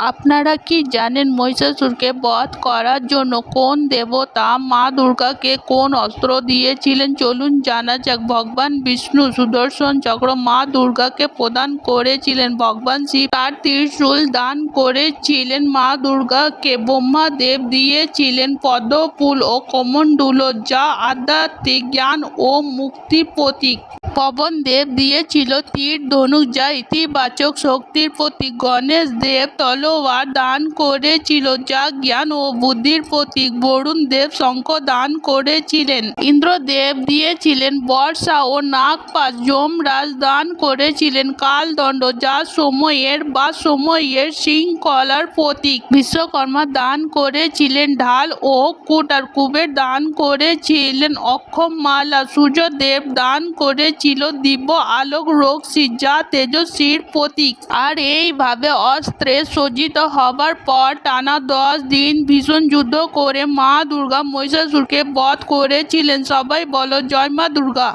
আপনারা কি জানেন মহিষাসুরকে বধ করার জন্য কোন দেবতা মা দুর্গাকে কোন অস্ত্র দিয়েছিলেন? চলুন জানা যাক। ভগবান বিষ্ণু সুদর্শন চক্র মা দুর্গাকে প্রদান করেছিলেন। ভগবান শিব তার ত্রিশূল দান করেছিলেন মা দুর্গাকে। ব্রহ্মাদেব দিয়েছিলেন পদ্মফুল ও কমণ্ডলু, যা আধ্যাত্মিক জ্ঞান ও মুক্তির প্রতীক। পবন দেব দিয়েছিল তীর ধনুক, যা ইতিবাচক শক্তির প্রতীক। গণেশ দেব তলোয়ার দান করেছিল, যা জ্ঞান ও বুদ্ধির প্রতীক। বরুণ দেব শঙ্খ দান করেছিলেন। ইন্দ্রদেব দিয়েছিলেন বর্ষা ও নাগপাশ। যমরাজ দান করেছিলেন কালদণ্ড, যা সময়ের শৃঙ্খলার প্রতীক। বিশ্বকর্মা দান করেছিলেন ঢাল ও কুঠার। কুবের দান করেছিলেন অক্ষমালা। সূর্যদেব দান করেছিলেন দিব্য আলোক রশ্মি, যা তেজস্বীর প্রতীক। আর এইভাবে অস্ত্রে সজ্জিত হবার পর টানা 10 দিন ভীষণ যুদ্ধ করে মা দুর্গা মহিষাসুরকে বধ করেছিলেন। সবাই বলো জয় মা দুর্গা।